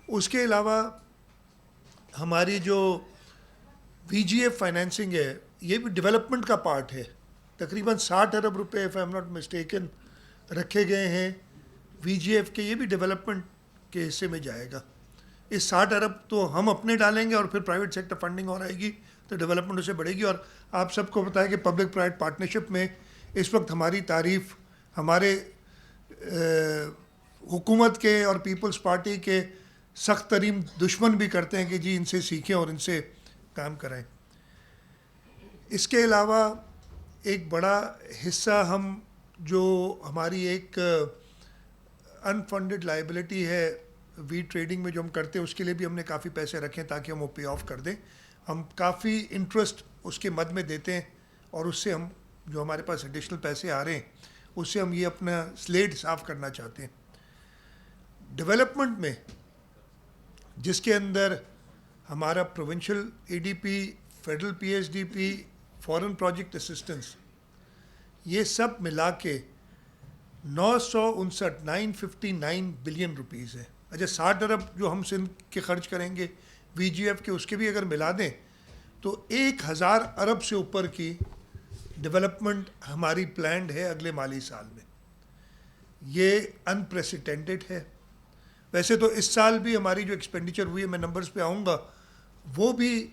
اس کے علاوہ ہماری جو وی جی ایف فائنینسنگ ہے یہ بھی ڈیولپمنٹ کا پارٹ ہے. تقریباً 60 ارب روپے if I am not mistaken رکھے گئے ہیں وی جی ایف کے. یہ بھی ڈیولپمنٹ کے حصے میں جائے گا. اس 60 ارب تو ہم اپنے ڈالیں گے اور پھر پرائیویٹ سیکٹر فنڈنگ اور آئے گی تو ڈیولپمنٹ اسے بڑھے گی. اور آپ سب کو پتہ ہے کہ پبلک پرائیویٹ پارٹنرشپ میں اس وقت ہماری تعریف ہمارے حکومت کے اور پیپلز پارٹی کے سخت ترین دشمن بھی کرتے ہیں کہ جی ان سے سیکھیں اور ان سے کام کرائیں. اس کے علاوہ ایک بڑا حصہ ہم جو ہماری ایک انفنڈڈ لائبلٹی ہے وی ٹریڈنگ میں جو ہم کرتے ہیں اس کے لیے بھی ہم نے کافی پیسے رکھے ہیں تاکہ ہم وہ پے آف کر دیں. ہم کافی انٹرسٹ اس کے مد میں دیتے ہیں اور اس سے ہم جو ہمارے پاس ایڈیشنل پیسے آ رہے ہیں اس سے ہم یہ اپنا سلیٹ صاف کرنا چاہتے ہیں. ڈیولپمنٹ میں جس کے اندر ہمارا provincial A D P, federal P S D P, foreign project assistance, یہ سب ملا کے 959 بلین روپیز ہے. اچھا 60 ارب جو ہم سندھ کے خرچ کریں گے وی جی ایف کے اس کے بھی اگر ملا دیں تو 1000 ارب سے اوپر کی ڈیولپمنٹ ہماری پلانڈ ہے اگلے مالی سال میں. یہ انپریسیڈنٹڈ ہے. ویسے تو اس سال بھی ہماری جو ایکسپینڈیچر ہوئی ہے، میں نمبرز پہ آؤں گا، وہ بھی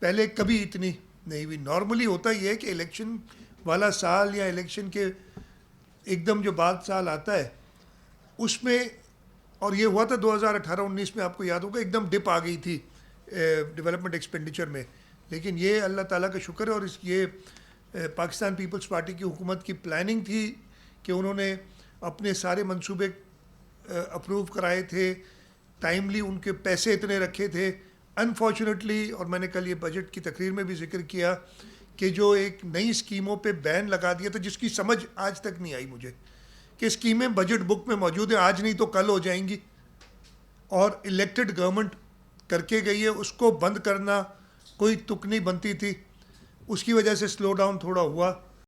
پہلے کبھی اتنی نہیں ہوئی. نارملی ہوتا یہ ہے کہ الیکشن والا سال یا الیکشن کے ایک دم جو بعد سال آتا ہے اس میں، اور یہ ہوا تھا 2018-19 میں، آپ کو یاد ہوگا ایک دم ڈپ آ گئی تھی ڈیولپمنٹ ایکسپینڈیچر میں. لیکن یہ اللہ تعالیٰ کا شکر ہے اور یہ پاکستان پیپلز پارٹی کی حکومت کی پلاننگ تھی کہ انہوں نے اپنے سارے منصوبے اپروو کرائے تھے، ٹائملی ان کے پیسے اتنے رکھے تھے. انفارچونیٹلی، اور میں نے کل یہ بجٹ کی تقریر میں بھی ذکر کیا کہ جو ایک نئی اسکیموں پہ بین لگا دیا تھا جس کی سمجھ آج تک نہیں آئی مجھے، کہ اسکیمیں بجٹ بک میں موجود ہیں، آج نہیں تو کل ہو جائیں گی، اور الیکٹڈ گورنمنٹ کر کے گئی ہے، اس کو بند کرنا کوئی تک نہیں بنتی تھی. اس کی وجہ سے سلو ڈاؤن تھوڑا ہوا.